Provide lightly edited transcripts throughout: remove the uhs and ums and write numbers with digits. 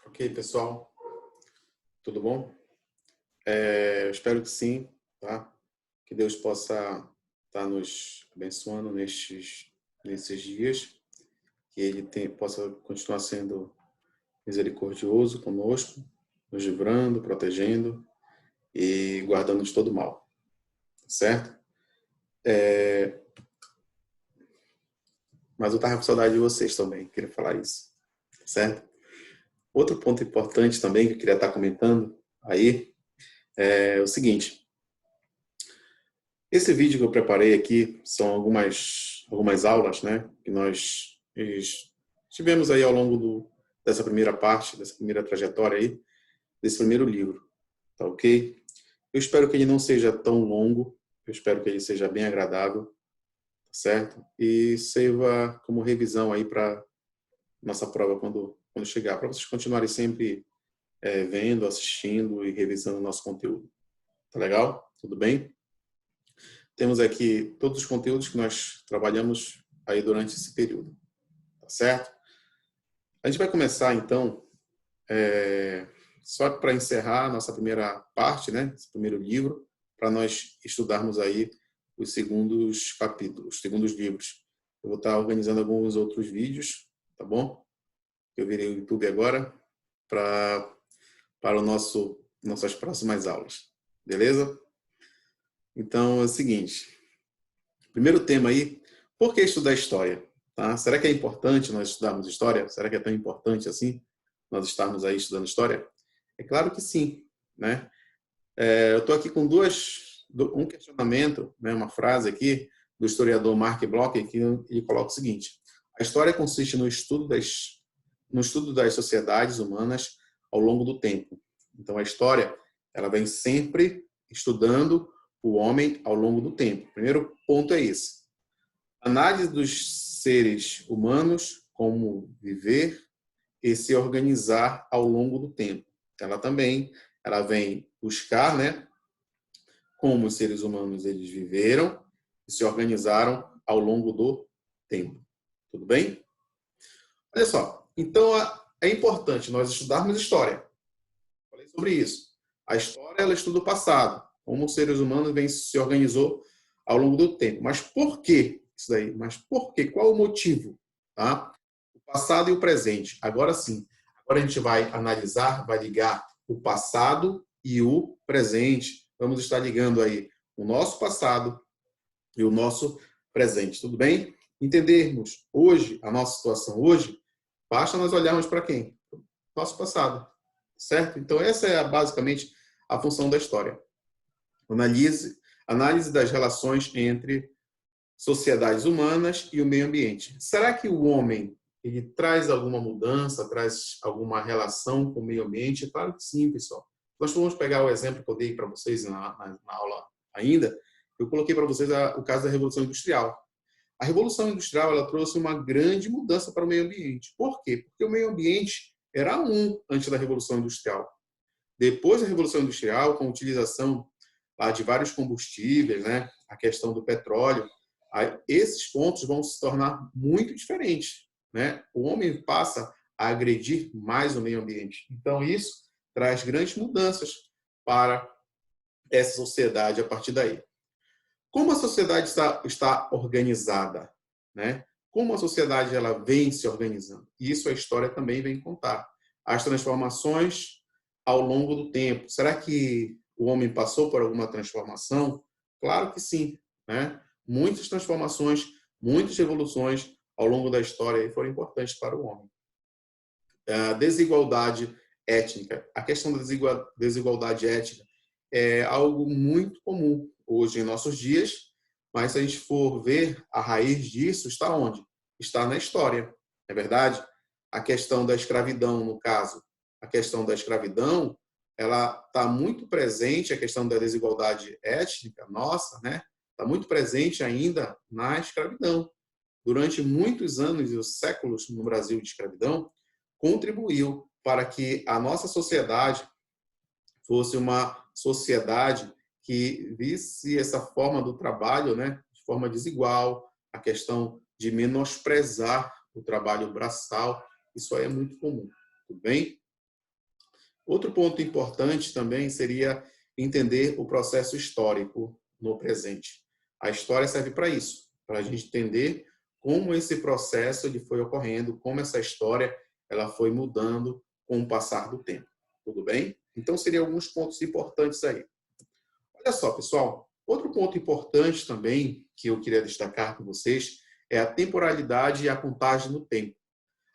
Ok, pessoal, tudo bom? Eu espero que sim, tá? Que Deus possa estar nos abençoando nesses dias, que Ele possa continuar sendo misericordioso conosco, nos livrando, protegendo e guardando de todo mal, certo? Mas eu estava com saudade de vocês também, queria falar isso, certo? Outro ponto importante também que eu queria estar comentando aí é o seguinte. Esse vídeo que eu preparei aqui são algumas aulas, né, que nós tivemos aí ao longo dessa primeira parte, dessa primeira trajetória aí, desse primeiro livro, tá ok? Eu espero que ele não seja tão longo, eu espero que ele seja bem agradável, tá certo? E sirva como revisão aí para nossa prova quando chegar, para vocês continuarem sempre vendo, assistindo e revisando o nosso conteúdo. Tá legal? Tudo bem? Temos aqui todos os conteúdos que nós trabalhamos aí durante esse período, tá certo? A gente vai começar, então, só para encerrar a nossa primeira parte, né? Esse primeiro livro, para nós estudarmos aí os segundos capítulos, os segundos livros. Eu vou estar organizando alguns outros vídeos, tá bom? Eu virei o YouTube agora para nossas próximas aulas, beleza? Então, é o seguinte. Primeiro tema aí, por que estudar história? Tá? Será que é importante nós estudarmos história? Será que é tão importante assim nós estarmos aí estudando história? É claro que sim, né? Eu estou aqui com um questionamento, né, uma frase aqui do historiador Mark Bloch, que ele coloca o seguinte: a história consiste no estudo das sociedades humanas ao longo do tempo. Então a história, ela vem sempre estudando o homem ao longo do tempo. O primeiro ponto é esse. Análise dos seres humanos, como viver e se organizar ao longo do tempo. Ela vem buscar, né, como os seres humanos eles viveram e se organizaram ao longo do tempo. Tudo bem? Olha só, então é importante nós estudarmos história. Falei sobre isso. A história ela estuda o passado, como os seres humanos se organizou ao longo do tempo. Mas por que isso daí? Mas por quê? Qual o motivo? Tá? O passado e o presente. Agora sim. Agora a gente vai analisar, vai ligar o passado e o presente. Vamos estar ligando aí o nosso passado e o nosso presente. Tudo bem? Entendermos hoje, a nossa situação hoje, basta nós olharmos para quem? Nosso passado. Certo? Então essa é basicamente a função da história. Análise das relações entre sociedades humanas e o meio ambiente. Será que o homem ele traz alguma mudança, traz alguma relação com o meio ambiente? Claro que sim, pessoal. Nós vamos pegar o exemplo que eu dei para vocês na aula ainda. Eu coloquei para vocês o caso da Revolução Industrial. A Revolução Industrial ela trouxe uma grande mudança para o meio ambiente. Por quê? Porque o meio ambiente era antes da Revolução Industrial. Depois da Revolução Industrial, com a utilização de vários combustíveis, né, a questão do petróleo, esses pontos vão se tornar muito diferentes. Né? O homem passa a agredir mais o meio ambiente. Então, isso traz grandes mudanças para essa sociedade a partir daí. Como a sociedade está organizada? Né? Como a sociedade ela vem se organizando? Isso a história também vem contar. As transformações ao longo do tempo. Será que o homem passou por alguma transformação? Claro que sim. Né? Muitas transformações, muitas revoluções ao longo da história foram importantes para o homem. A desigualdade étnica. A questão da desigualdade étnica é algo muito comum hoje em nossos dias, mas se a gente for ver a raiz disso, está onde? Está na história, é verdade? A questão da escravidão, no caso, a questão da escravidão, ela está muito presente, a questão da desigualdade étnica nossa, né? Está muito presente ainda na escravidão. Durante muitos anos e séculos no Brasil de escravidão, contribuiu para que a nossa sociedade fosse uma sociedade que visse essa forma do trabalho, né, de forma desigual, a questão de menosprezar o trabalho braçal, isso aí é muito comum, tudo bem? Outro ponto importante também seria entender o processo histórico no presente. A história serve para isso, para a gente entender como esse processo ele foi ocorrendo, como essa história ela foi mudando com o passar do tempo. Tudo bem? Então, seriam alguns pontos importantes aí. Olha só, pessoal, outro ponto importante também que eu queria destacar com vocês é a temporalidade e a contagem no tempo.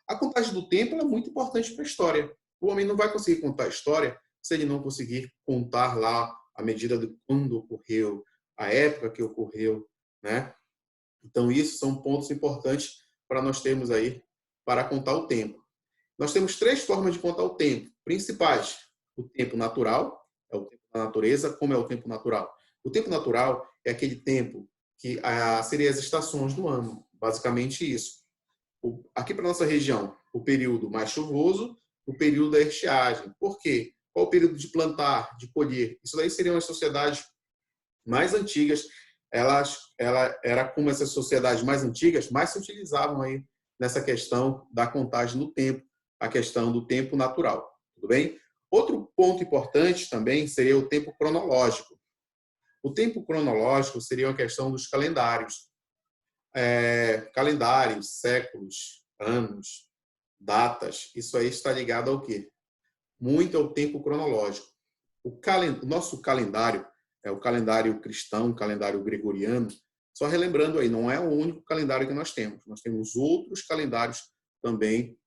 A contagem do tempo é muito importante para a história. O homem não vai conseguir contar a história se ele não conseguir contar lá a medida de quando ocorreu, a época que ocorreu, né? Então, isso são pontos importantes para nós termos aí para contar o tempo. Nós temos três formas de contar o tempo principais. O tempo natural, é o tempo da natureza. Como é o tempo natural? O tempo natural é aquele tempo que seria as estações do ano, basicamente isso. Aqui para nossa região, o período mais chuvoso, o período da estiagem. Por quê? Qual o período de plantar, de colher? Isso daí seriam as sociedades mais antigas. Ela era como essas sociedades mais antigas mais se utilizavam aí nessa questão da contagem no tempo, a questão do tempo natural. Tudo bem? Outro ponto importante também seria o tempo cronológico. O tempo cronológico seria a questão dos calendários. Calendários, séculos, anos, datas, isso aí está ligado ao quê? Muito ao tempo cronológico. O nosso calendário é o calendário cristão, o calendário gregoriano. Só relembrando aí, não é o único calendário que nós temos. Nós temos outros calendários também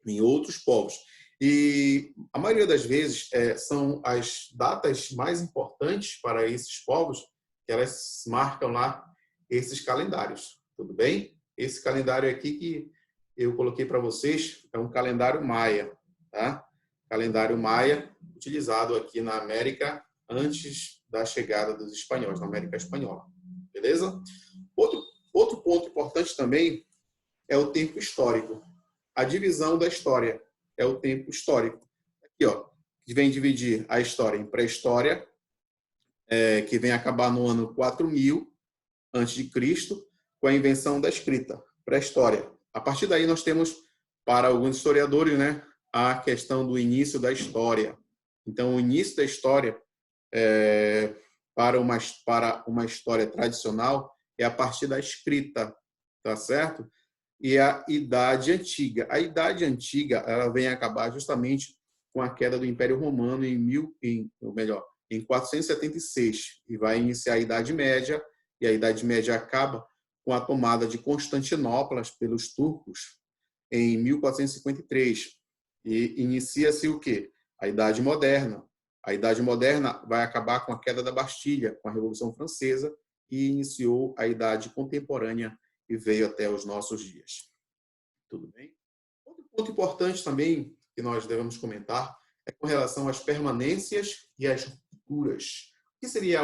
em outros povos. E a maioria das vezes são as datas mais importantes para esses povos que elas marcam lá esses calendários. Tudo bem? Esse calendário aqui que eu coloquei para vocês é um calendário maia, tá? Calendário maia utilizado aqui na América antes da chegada dos espanhóis, na América Espanhola. Beleza? Outro ponto importante também é o tempo histórico. A divisão da história é o tempo histórico. Aqui, ó, que vem dividir a história em pré-história, que vem acabar no ano 4000 a.C., com a invenção da escrita, pré-história. A partir daí nós temos, para alguns historiadores, né, a questão do início da história. Então, o início da história para uma história tradicional é a partir da escrita, tá certo? E a Idade Antiga. A Idade Antiga ela vem acabar justamente com a queda do Império Romano em 476 e vai iniciar a Idade Média, e a Idade Média acaba com a tomada de Constantinopla pelos turcos em 1453. E inicia-se o quê? A Idade Moderna. A Idade Moderna vai acabar com a queda da Bastilha, com a Revolução Francesa, e iniciou a Idade Contemporânea e veio até os nossos dias. Tudo bem? Outro ponto importante também que nós devemos comentar é com relação às permanências e às rupturas. O que seria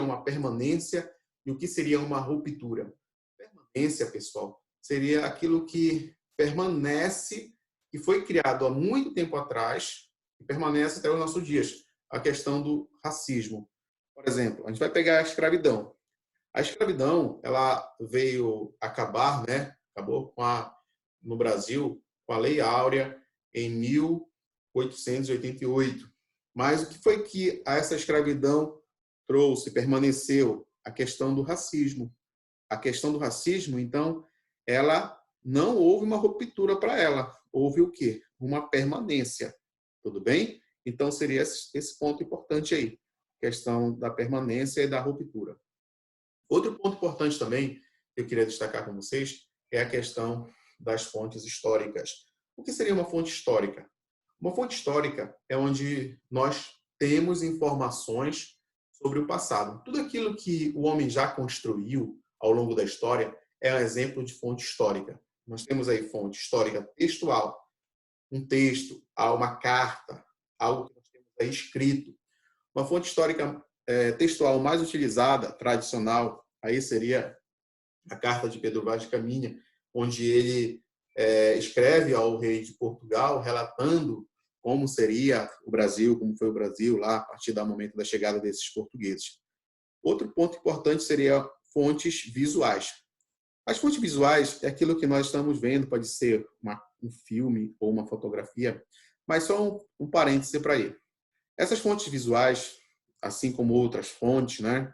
uma permanência e o que seria uma ruptura? Permanência, pessoal, seria aquilo que permanece, que foi criado há muito tempo atrás e permanece até os nossos dias. A questão do racismo. Por exemplo, a gente vai pegar a escravidão. A escravidão, ela veio acabar, né? Acabou no Brasil com a Lei Áurea em 1888. Mas o que foi que essa escravidão trouxe, permaneceu? A questão do racismo. A questão do racismo, então, ela não houve uma ruptura para ela. Houve o quê? Uma permanência. Tudo bem? Então, seria esse ponto importante aí. Questão da permanência e da ruptura. Outro ponto importante também que eu queria destacar com vocês é a questão das fontes históricas. O que seria uma fonte histórica? Uma fonte histórica é onde nós temos informações sobre o passado. Tudo aquilo que o homem já construiu ao longo da história é um exemplo de fonte histórica. Nós temos aí fonte histórica textual, um texto, uma carta, algo que nós temos aí escrito. Uma fonte histórica textual mais utilizada, tradicional, aí seria a carta de Pedro Vaz de Caminha, onde ele escreve ao rei de Portugal, relatando como seria o Brasil, como foi o Brasil lá a partir do momento da chegada desses portugueses. Outro ponto importante seria fontes visuais. As fontes visuais é aquilo que nós estamos vendo, pode ser um filme ou uma fotografia, Mas só um parêntese para aí. Essas fontes visuais, assim como outras fontes, né,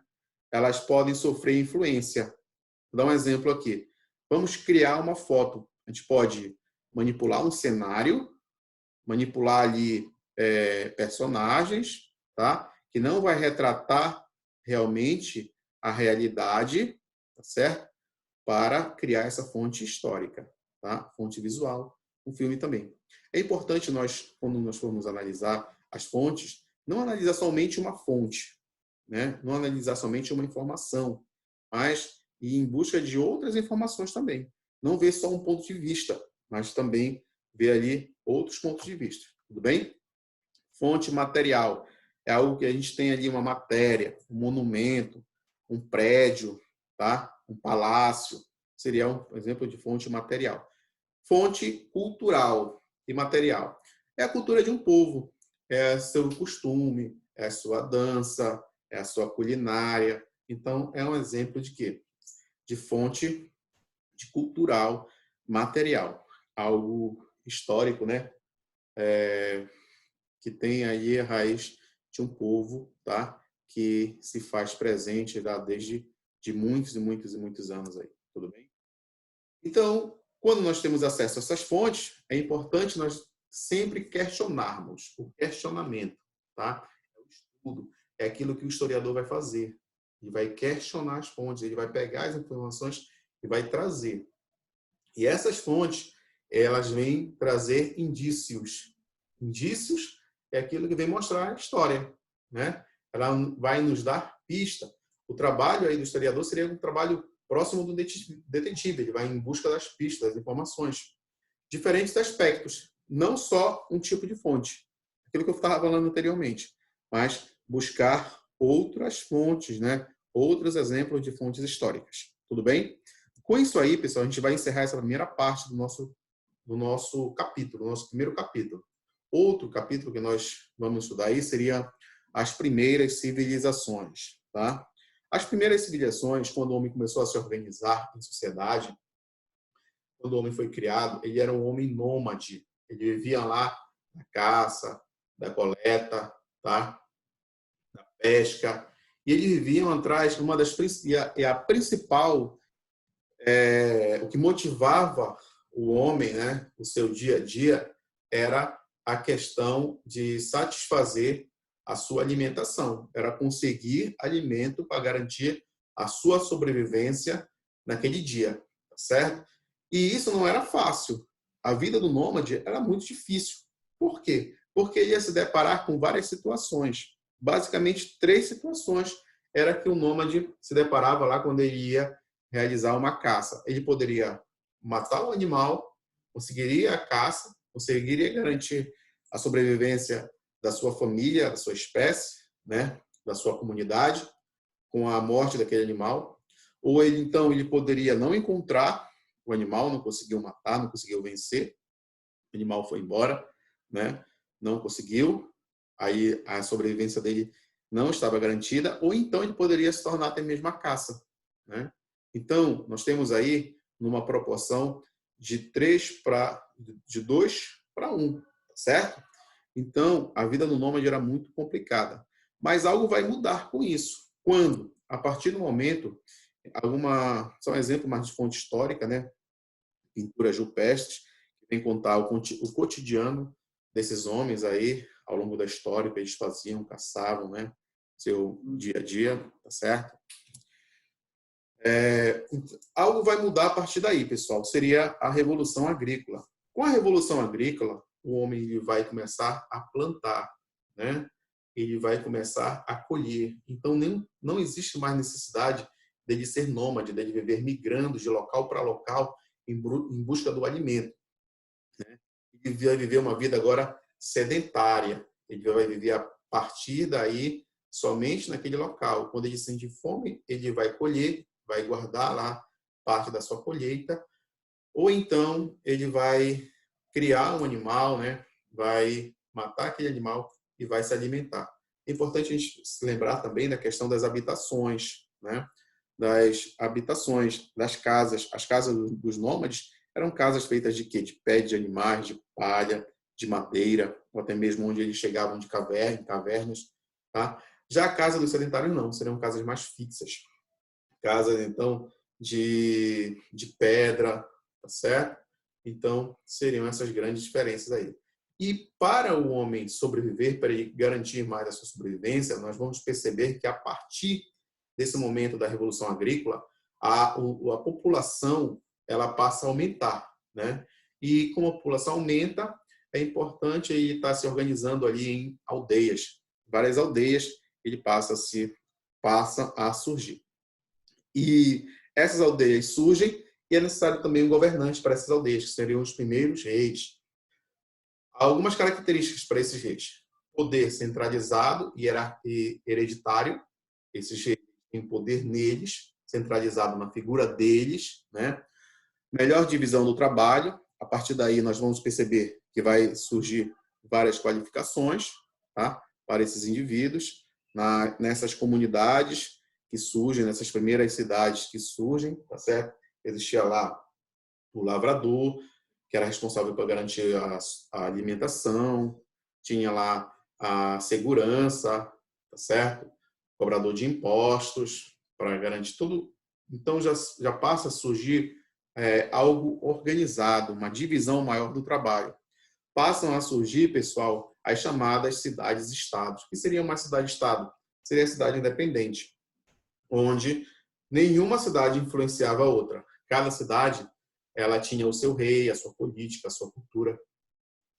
elas podem sofrer influência. Vou dar um exemplo aqui. Vamos criar uma foto. A gente pode manipular um cenário, manipular ali personagens, tá? Que não vai retratar realmente a realidade, tá certo? Para criar essa fonte histórica, tá? Fonte visual, um filme também. É importante nós, quando nós formos analisar as fontes, não analisar somente uma fonte, né? Não analisar somente uma informação, mas ir em busca de outras informações também. Não ver só um ponto de vista, mas também ver ali outros pontos de vista. Tudo bem? Fonte material é algo que a gente tem ali uma matéria, um monumento, um prédio, tá? Um palácio. Seria um exemplo de fonte material. Fonte cultural e material. É a cultura de um povo, é seu costume, é a sua dança, é a sua culinária. Então, é um exemplo de quê? De fonte de cultural material. Algo histórico, né? Que tem aí a raiz de um povo, tá? Que se faz presente lá desde de muitos e muitos e muitos anos aí, tudo bem? Então, quando nós temos acesso a essas fontes, é importante nós sempre questionarmos, o questionamento, tá? É o estudo, é aquilo que o historiador vai fazer. Ele vai questionar as fontes, ele vai pegar as informações e vai trazer. E essas fontes, elas vêm trazer indícios. Indícios é aquilo que vem mostrar a história, né? Ela vai nos dar pista. O trabalho aí do historiador seria um trabalho próximo do detetive. Ele vai em busca das pistas, das informações. Diferentes aspectos, não só um tipo de fonte, aquilo que eu estava falando anteriormente, mas buscar outras fontes, né? Outros exemplos de fontes históricas. Tudo bem? Com isso aí, pessoal, a gente vai encerrar essa primeira parte do nosso capítulo, do nosso primeiro capítulo. Outro capítulo que nós vamos estudar aí seria as primeiras civilizações, tá? As primeiras civilizações, quando o homem começou a se organizar em sociedade, quando o homem foi criado, ele era um homem nômade. Ele vivia lá da caça, da coleta, tá? Da pesca. E eles viviam atrás, uma das e a principal, o que motivava o homem, né, o seu dia a dia, era a questão de satisfazer a sua alimentação. Era conseguir alimento para garantir a sua sobrevivência naquele dia, tá certo? E isso não era fácil. A vida do nômade era muito difícil. Por quê? Porque ele ia se deparar com várias situações. Basicamente, 3 situações era que o nômade se deparava lá quando ele ia realizar uma caça. Ele poderia matar o animal, conseguiria a caça, conseguiria garantir a sobrevivência da sua família, da sua espécie, né, da sua comunidade, com a morte daquele animal. Ou ele, então, ele poderia não encontrar o animal, não conseguiu matar, não conseguiu vencer, o animal foi embora, né, não conseguiu, aí a sobrevivência dele não estava garantida, ou então ele poderia se tornar até mesmo a caça, né? Então, nós temos aí numa proporção de 2 para 1, certo? Então, a vida no nômade era muito complicada. Mas algo vai mudar com isso. Quando? A partir do momento, só um exemplo mais de fonte histórica, né? Pinturas rupestres, que vem contar o cotidiano desses homens aí, ao longo da história, que eles faziam, caçavam, né? Seu dia a dia, tá certo? Algo vai mudar a partir daí, pessoal. Seria a Revolução Agrícola. Com a Revolução Agrícola, o homem ele vai começar a plantar, né? Ele vai começar a colher. Então, não existe mais necessidade dele ser nômade, dele viver migrando de local para local em busca do alimento, né? Ele vai viver uma vida agora sedentária. Ele vai viver a partir daí somente naquele local. Quando ele sente fome, ele vai colher, vai guardar lá parte da sua colheita, ou então ele vai criar um animal, né? Vai matar aquele animal e vai se alimentar. É importante a gente se lembrar também da questão das habitações, né? Das habitações, das casas. As casas dos nômades eram casas feitas de quê? De pé de animais, de palha, de madeira, ou até mesmo onde eles chegavam de cavernas. Tá? Já a casa dos sedentários não, seriam casas mais fixas. Casas, então, de pedra, tá certo? Então, seriam essas grandes diferenças aí. E para o homem sobreviver, para ele garantir mais a sua sobrevivência, nós vamos perceber que a partir desse momento da Revolução Agrícola, a população ela passa a aumentar, né? E como a população aumenta, é importante ele estar se organizando ali em aldeias. Várias aldeias ele passa a surgir. E essas aldeias surgem e é necessário também um governante para essas aldeias, que seriam os primeiros reis. Há algumas características para esses reis. Poder centralizado e hereditário. Esses reis têm poder neles, centralizado na figura deles, né? Melhor divisão do trabalho. A partir daí, nós vamos perceber que vai surgir várias qualificações, tá? Para esses indivíduos, nessas comunidades que surgem, nessas primeiras cidades que surgem, tá certo? Existia lá o lavrador, que era responsável por garantir a alimentação, tinha lá a segurança, tá certo? Cobrador de impostos, para garantir tudo. Então, já passa a surgir algo organizado, uma divisão maior do trabalho. Passam a surgir, pessoal, as chamadas cidades-estados. O que seria uma cidade-estado? Seria a cidade independente, onde nenhuma cidade influenciava a outra. Cada cidade ela tinha o seu rei, a sua política, a sua cultura,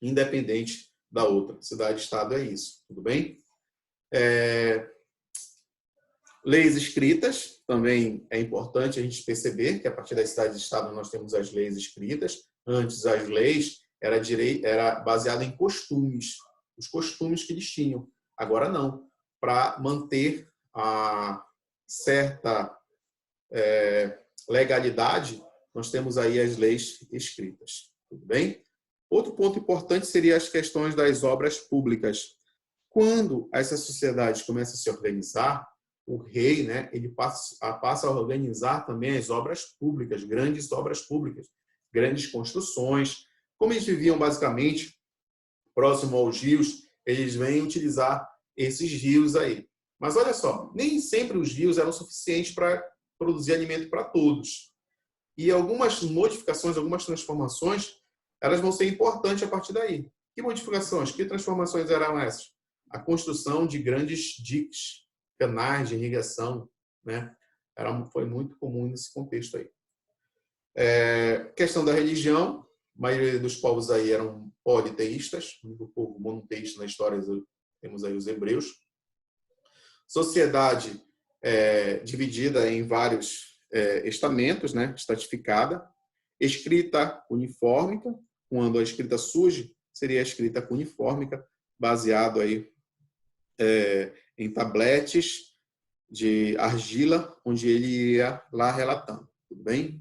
independente da outra. Cidade-estado é isso, tudo bem? Leis escritas, também é importante a gente perceber que a partir das cidades-estado nós temos as leis escritas. Antes, as leis era baseada em costumes, os costumes que eles tinham. Agora não, para manter a certa legalidade, nós temos aí as leis escritas, tudo bem? Outro ponto importante seria as questões das obras públicas. Quando essa sociedade começa a se organizar, o rei, né, ele passa a organizar também as obras públicas, grandes obras públicas, grandes construções. Como eles viviam basicamente próximo aos rios, eles vêm utilizar esses rios aí. Mas olha só, nem sempre os rios eram suficientes para produzir alimento para todos. E algumas modificações, algumas transformações, elas vão ser importantes a partir daí. Que modificações, que transformações eram essas? A construção de grandes diques, canais de irrigação, né? Foi muito comum nesse contexto aí. Questão da religião, a maioria dos povos aí eram politeístas, o povo monoteísta na história temos aí os hebreus. Sociedade dividida em vários estamentos, né? Estratificada. Escrita unifórmica, quando a escrita surge, seria a escrita cunifórmica, baseado aí em tabletes de argila, onde ele ia lá relatando, tudo bem?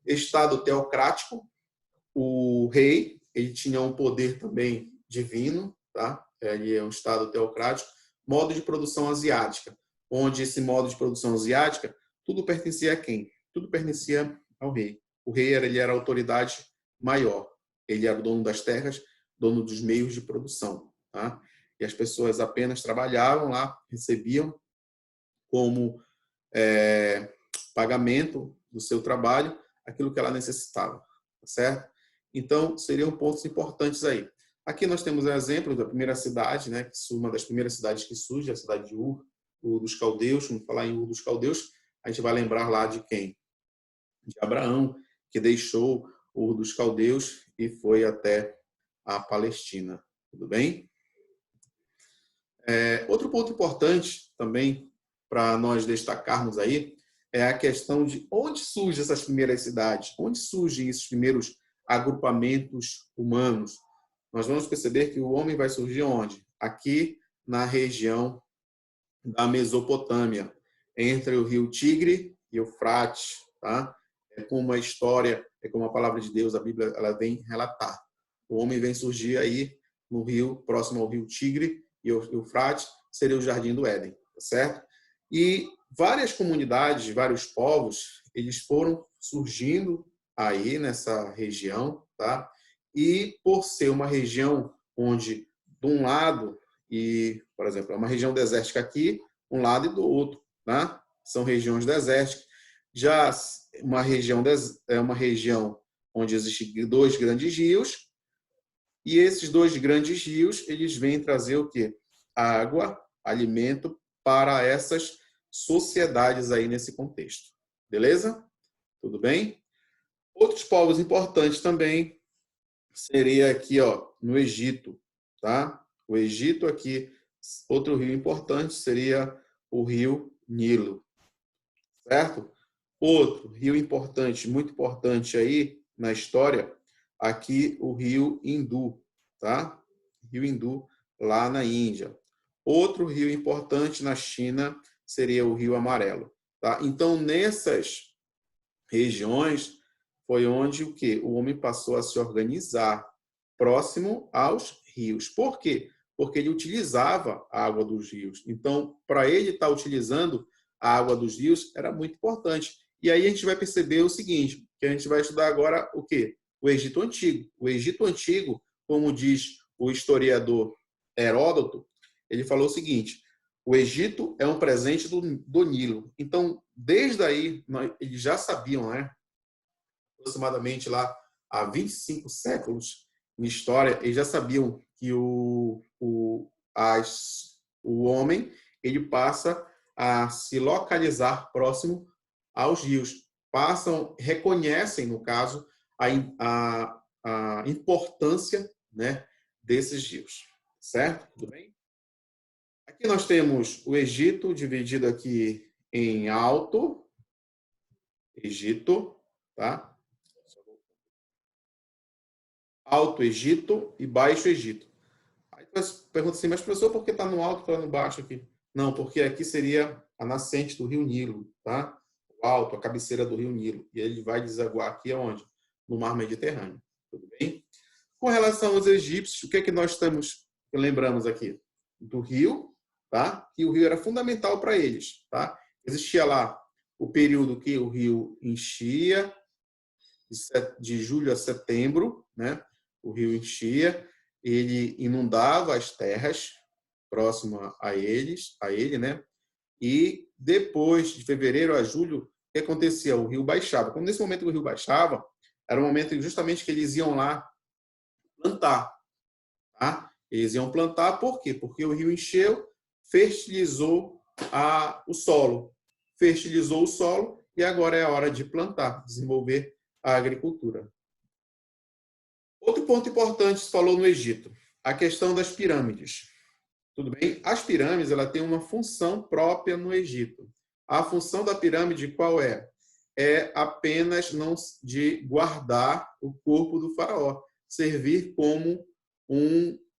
Estado teocrático, o rei, ele tinha um poder também divino, tá? Ele é um estado teocrático. Modo de produção asiática, onde esse modo de produção asiática, tudo pertencia a quem? Tudo pertencia ao rei. O rei ele era a autoridade maior. Ele era o dono das terras, dono dos meios de produção, tá? E as pessoas apenas trabalhavam lá, recebiam como pagamento do seu trabalho aquilo que ela necessitava, tá certo? Então, seriam pontos importantes aí. Aqui nós temos um exemplo da primeira cidade, né, uma das primeiras cidades que surge, a cidade de Ur dos Caldeus. Quando falar em Ur dos Caldeus, a gente vai lembrar lá de quem? De Abraão, que deixou Ur dos Caldeus e foi até a Palestina. Tudo bem? Outro ponto importante também para nós destacarmos aí é a questão de onde surgem essas primeiras cidades, onde surgem esses primeiros agrupamentos humanos. Nós vamos perceber que o homem vai surgir onde? Aqui na região da Mesopotâmia, entre o rio Tigre e o Eufrates, tá? É como a história, é como a palavra de Deus, a Bíblia, ela vem relatar. O homem vem surgir aí no rio, próximo ao rio Tigre e o Eufrates, seria o Jardim do Éden, tá certo? E várias comunidades, vários povos, eles foram surgindo aí nessa região, tá? E por ser uma região onde, de um lado, por exemplo, é uma região desértica aqui, um lado e do outro, tá? São regiões desérticas. Já é uma região onde existem dois grandes rios, e esses dois grandes rios, eles vêm trazer o quê? Água, alimento para essas sociedades aí nesse contexto. Beleza? Tudo bem? Outros povos importantes também seria aqui, ó, no Egito, tá? O Egito aqui, outro rio importante seria o rio Nilo, certo? Outro rio importante, muito importante aí na história, aqui o rio Hindu, tá? Rio Hindu, lá na Índia. Outro rio importante na China seria o Rio Amarelo, tá? Então, nessas regiões foi onde o que? O homem passou a se organizar próximo aos rios. Por quê? Porque ele utilizava a água dos rios. Então, para ele estar utilizando a água dos rios era muito importante. E aí a gente vai perceber o seguinte, que a gente vai estudar agora o quê? O Egito Antigo. O Egito Antigo, como diz o historiador Heródoto, ele falou o seguinte: o Egito é um presente do Nilo. Então, desde aí, eles já sabiam, né? Aproximadamente lá há 25 séculos em história, eles já sabiam que o homem ele passa a se localizar próximo aos rios. Reconhecem, no caso, a importância, né, desses rios. Certo? Tudo bem? Aqui nós temos o Egito dividido aqui em Alto Egito, tá? Alto Egito e Baixo Egito. Aí você pergunta assim, mas professor, por que está no alto e está no baixo aqui? Não, porque aqui seria a nascente do rio Nilo, tá? O alto, a cabeceira do rio Nilo. E ele vai desaguar aqui aonde? No mar Mediterrâneo. Tudo bem? Com relação aos egípcios, o que é que nós lembramos aqui? Do rio, tá? Que o rio era fundamental para eles, tá? Existia lá o período que o rio enchia, de julho a setembro, né? O rio enchia, ele inundava as terras próximas a ele, né? E depois de fevereiro a julho, o que acontecia? O rio baixava. Quando nesse momento o rio baixava, era o momento justamente que eles iam lá plantar, tá? Eles iam plantar por quê? Porque o rio encheu, fertilizou o solo. Fertilizou o solo e agora é a hora de plantar, desenvolver a agricultura. Outro ponto importante se falou no Egito, a questão das pirâmides. Tudo bem? As pirâmides ela tem uma função própria no Egito. A função da pirâmide qual é? É apenas não de guardar o corpo do faraó, servir como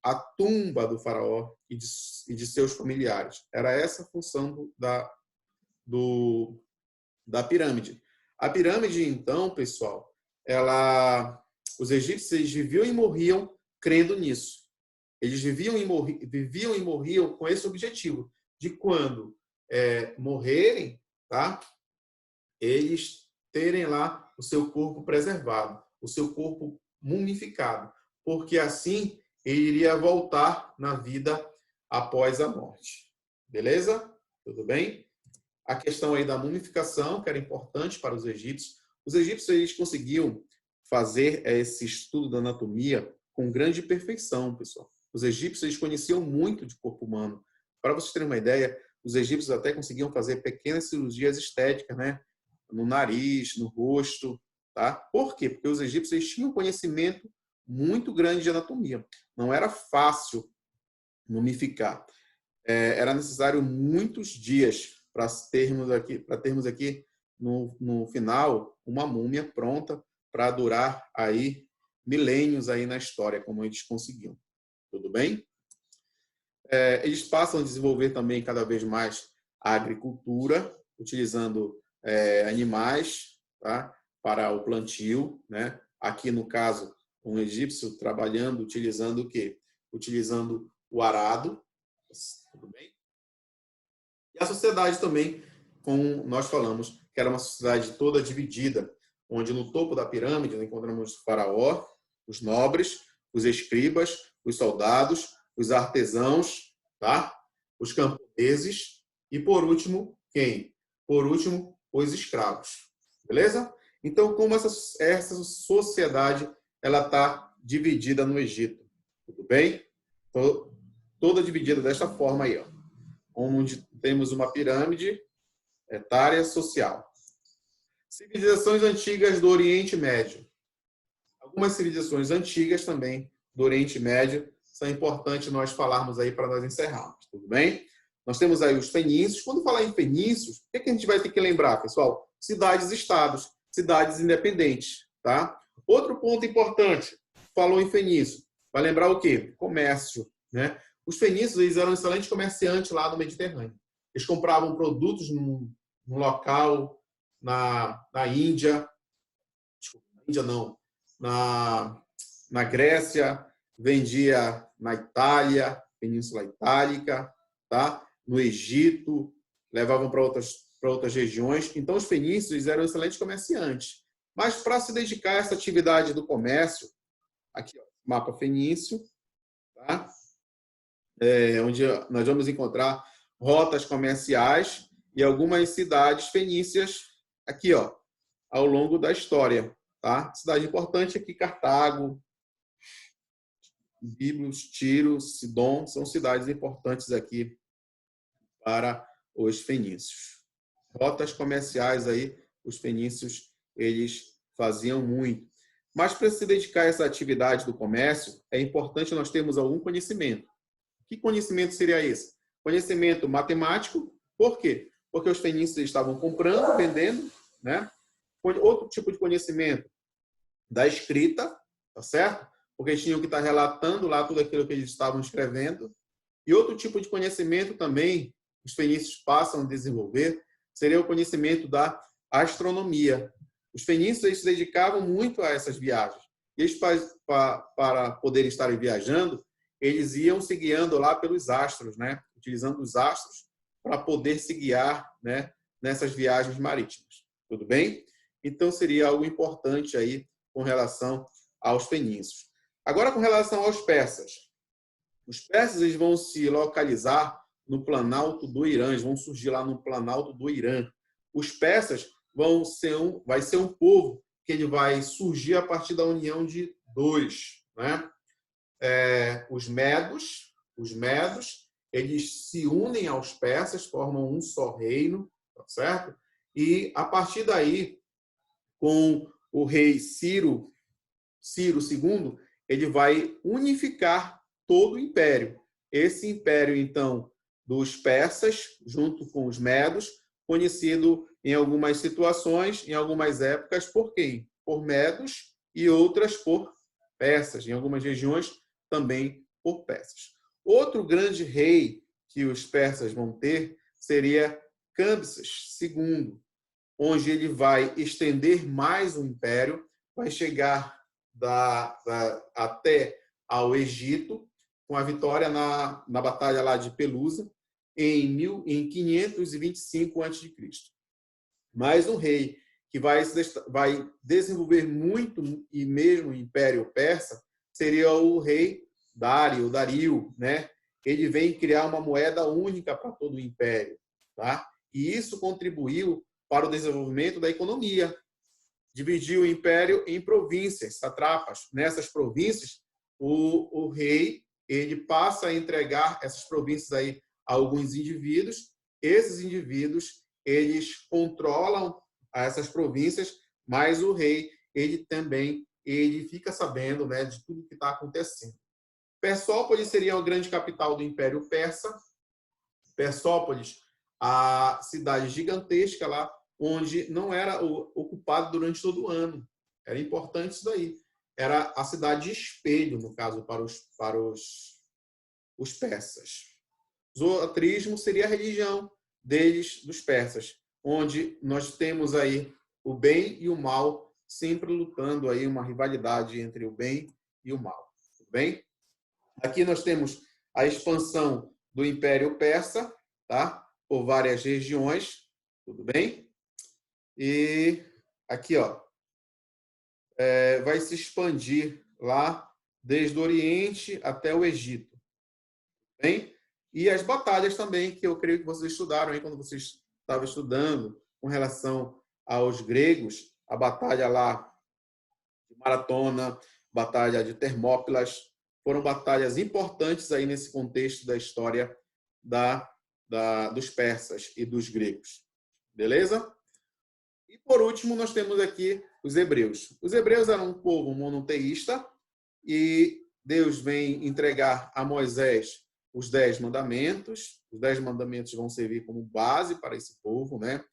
a tumba do faraó e de seus familiares. Era essa a função da pirâmide. A pirâmide, então, pessoal, os egípcios viviam e morriam crendo nisso. Eles viviam e morriam com esse objetivo de quando morrerem, tá? Eles terem lá o seu corpo preservado, o seu corpo mumificado, porque assim ele iria voltar na vida após a morte. Beleza? Tudo bem? A questão aí da mumificação, que era importante para os egípcios. Os egípcios eles conseguiam fazer esse estudo da anatomia com grande perfeição, pessoal. Os egípcios eles conheciam muito de corpo humano. Para vocês terem uma ideia, os egípcios até conseguiam fazer pequenas cirurgias estéticas, né? No nariz, no rosto, tá? Por quê? Porque os egípcios eles tinham um conhecimento muito grande de anatomia. Não era fácil mumificar. Era necessário muitos dias para termos aqui no final uma múmia pronta para durar aí milênios aí na história, como eles conseguiam. Tudo bem? Eles passam a desenvolver também cada vez mais a agricultura, utilizando animais, tá? Para o plantio, né? Aqui no caso, um egípcio trabalhando, utilizando o quê? Utilizando o arado, tudo bem? E a sociedade também, como nós falamos, que era uma sociedade toda dividida, onde no topo da pirâmide nós encontramos o faraó, Os nobres, os escribas, os soldados, os artesãos, tá? Os camponeses e, por último, quem? Por último, os escravos. Beleza? Então, como essa sociedade ela está dividida no Egito? Tudo bem? Toda dividida desta forma aí, ó, onde temos uma pirâmide etária social. Civilizações antigas do Oriente Médio. Algumas civilizações antigas também do Oriente Médio são importantes nós falarmos aí para nós encerrarmos, tudo bem? Nós temos aí os fenícios. Quando falar em fenícios, o que a gente vai ter que lembrar, pessoal? Cidades-estados, cidades independentes, tá? Outro ponto importante, falou em fenício, vai lembrar o quê? Comércio, né? Os fenícios, eles eram excelentes comerciantes lá no Mediterrâneo. Eles compravam produtos num local na Índia, desculpa, na Índia não, na Grécia, vendia na Itália, Península Itálica, tá? No Egito, levavam para outras regiões. Então, os fenícios eram excelentes comerciantes. Mas, para se dedicar a essa atividade do comércio, aqui, ó, mapa fenício, tá? Onde nós vamos encontrar rotas comerciais e algumas cidades fenícias aqui, ó, ao longo da história. Tá? Cidade importante aqui, Cartago, Biblos, Tiro, Sidom, são cidades importantes aqui para os fenícios. Rotas comerciais aí, os fenícios, eles faziam muito. Mas para se dedicar a essa atividade do comércio, é importante nós termos algum conhecimento. Que conhecimento seria esse? Conhecimento matemático. Por quê? Porque os fenícios estavam comprando, vendendo, né? Outro tipo de conhecimento da escrita, tá certo? Porque eles tinham que estar relatando lá tudo aquilo que eles estavam escrevendo. E outro tipo de conhecimento também, os fenícios passam a desenvolver, seria o conhecimento da astronomia. Os fenícios eles se dedicavam muito a essas viagens. E eles, para poderem estarem viajando, eles iam se guiando lá pelos astros, né? Utilizando os astros para poder se guiar, né? Nessas viagens marítimas. Tudo bem? Então, seria algo importante aí com relação aos fenícios. Agora, com relação aos persas. Os persas eles vão se localizar no Planalto do Irã, eles vão surgir lá no Planalto do Irã. Os persas vai ser um povo que ele vai surgir a partir da união de dois, né? Os medos, eles se unem aos persas, formam um só reino, tá certo? E a partir daí, com o rei Ciro II, ele vai unificar todo o império. Esse império, então, dos persas, junto com os medos, conhecido em algumas situações, em algumas épocas, por quem? Por medos e outras por persas. Em algumas regiões, também por persas. Outro grande rei que os persas vão ter seria Cambises II, onde ele vai estender mais o império, vai chegar até ao Egito, com a vitória na batalha lá de Pelusa, em 525 a.C. Mais um rei que vai desenvolver muito e mesmo o Império Persa seria o rei Dario, né? Ele vem criar uma moeda única para todo o império, tá? E isso contribuiu para o desenvolvimento da economia. Dividiu o império em províncias, satrapas. Nessas províncias, o rei ele passa a entregar essas províncias aí a alguns indivíduos. Esses indivíduos eles controlam essas províncias, mas o rei ele também fica sabendo, né, de tudo que está acontecendo. Persópolis seria a grande capital do Império Persa. Persópolis, a cidade gigantesca lá, onde não era ocupado durante todo o ano. Era importante isso daí. Era a cidade espelho, no caso, para os persas. Zoroastrismo seria a religião dos persas, onde nós temos aí o bem e o mal sempre lutando aí, uma rivalidade entre o bem e o mal. Tudo bem? Aqui nós temos a expansão do Império Persa, tá? Por várias regiões, tudo bem? E aqui, ó, vai se expandir lá desde o Oriente até o Egito. Bem? E as batalhas também, que eu creio que vocês estudaram aí quando vocês estavam estudando com relação aos gregos, a batalha lá de Maratona, batalha de Termópilas, foram batalhas importantes aí nesse contexto da história dos persas e dos gregos. Beleza? E por último, nós temos aqui os hebreus. Os hebreus eram um povo monoteísta e Deus vem entregar a Moisés os 10 mandamentos. Os 10 mandamentos vão servir como base para esse povo, né?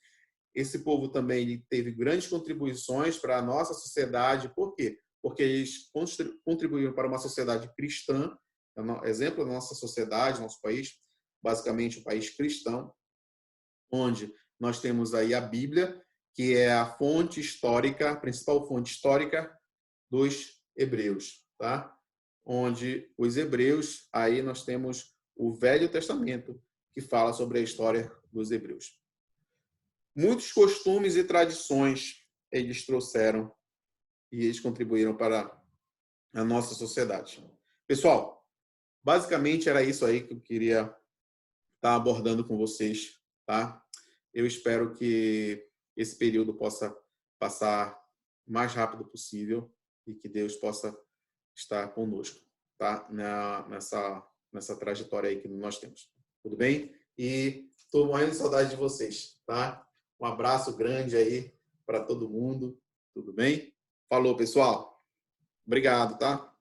Esse povo também teve grandes contribuições para a nossa sociedade. Por quê? Porque eles contribuíram para uma sociedade cristã, exemplo da nossa sociedade, nosso país, basicamente um país cristão, onde nós temos aí a Bíblia, que é a fonte histórica, a principal fonte histórica dos hebreus, tá? Onde os hebreus, aí nós temos o Velho Testamento, que fala sobre a história dos hebreus. Muitos costumes e tradições eles trouxeram e eles contribuíram para a nossa sociedade. Pessoal, basicamente era isso aí que eu queria estar abordando com vocês, tá? Eu espero que esse período possa passar o mais rápido possível e que Deus possa estar conosco, tá? Nessa trajetória aí que nós temos. Tudo bem? E estou morrendo de saudade de vocês, tá? Um abraço grande aí para todo mundo. Tudo bem? Falou, pessoal. Obrigado, tá?